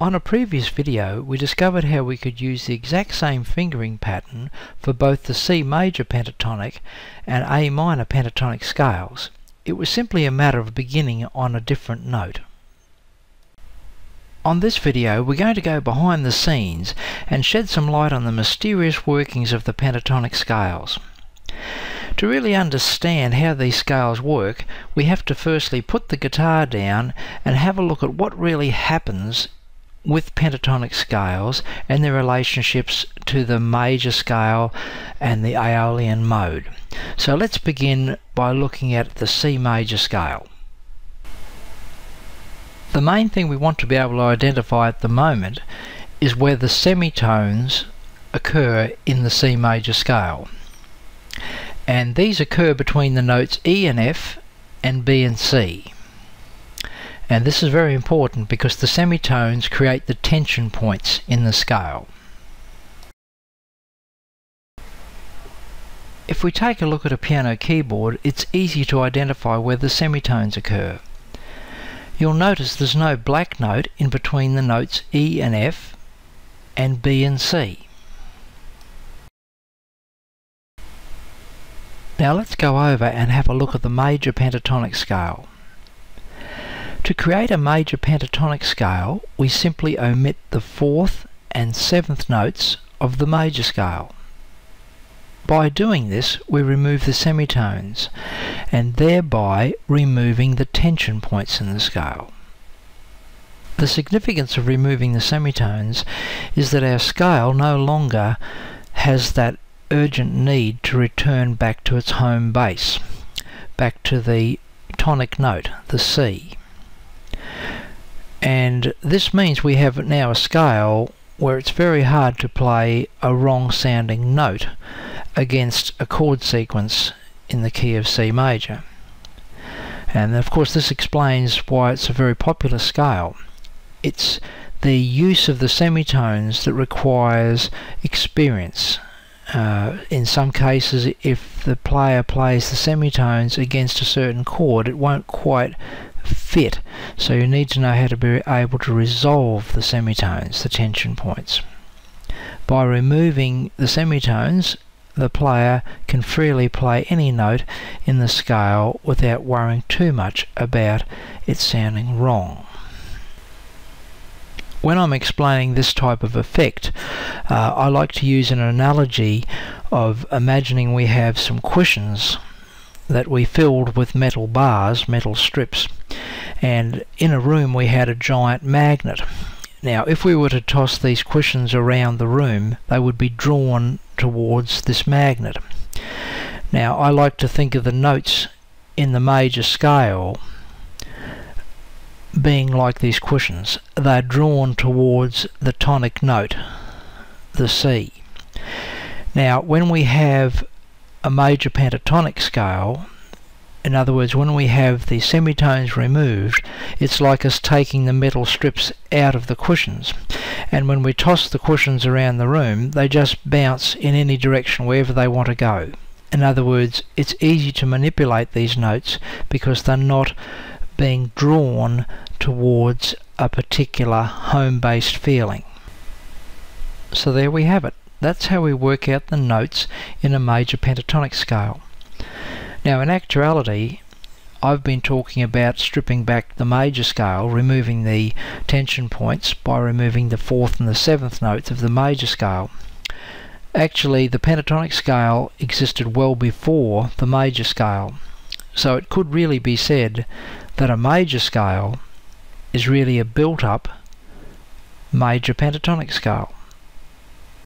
On a previous video we discovered how we could use the exact same fingering pattern for both the C major pentatonic and A minor pentatonic scales. It was simply a matter of beginning on a different note. On this video we're going to go behind the scenes and shed some light on the mysterious workings of the pentatonic scales. To really understand how these scales work, we have to firstly put the guitar down and have a look at what really happens with pentatonic scales and their relationships to the major scale and the Aeolian mode. So let's begin by looking at the C major scale. The main thing we want to be able to identify at the moment is where the semitones occur in the C major scale. And these occur between the notes E and F and B and C. And this is very important because the semitones create the tension points in the scale. If we take a look at a piano keyboard, it's easy to identify where the semitones occur. You'll notice there's no black note in between the notes E and F and B and C. Now let's go over and have a look at the major pentatonic scale. To create a major pentatonic scale, we simply omit the 4th and 7th notes of the major scale. By doing this, we remove the semitones, and thereby removing the tension points in the scale. The significance of removing the semitones is that our scale no longer has that urgent need to return back to its home base, back to the tonic note, the C. And this means we have now a scale where it's very hard to play a wrong sounding note against a chord sequence in the key of C major. And of course this explains why it's a very popular scale. It's the use of the semitones that requires experience. In some cases, if the player plays the semitones against a certain chord, it won't quite fit, so you need to know how to be able to resolve the semitones, the tension points. By removing the semitones, the player can freely play any note in the scale without worrying too much about it sounding wrong. When I'm explaining this type of effect, I like to use an analogy of imagining we have some cushions that we filled with metal bars, metal strips, and in a room we had a giant magnet. Now if we were to toss these cushions around the room, they would be drawn towards this magnet. Now I like to think of the notes in the major scale being like these cushions. They're drawn towards the tonic note, the C. Now when we have a major pentatonic scale, in other words when we have the semitones removed, it's like us taking the metal strips out of the cushions, and when we toss the cushions around the room they just bounce in any direction wherever they want to go. In other words, it's easy to manipulate these notes because they're not being drawn towards a particular home-based feeling. So there we have it. That's how we work out the notes in a major pentatonic scale. Now in actuality, I've been talking about stripping back the major scale, removing the tension points by removing the 4th and the 7th notes of the major scale. Actually, the pentatonic scale existed well before the major scale, so it could really be said that a major scale is really a built-up major pentatonic scale.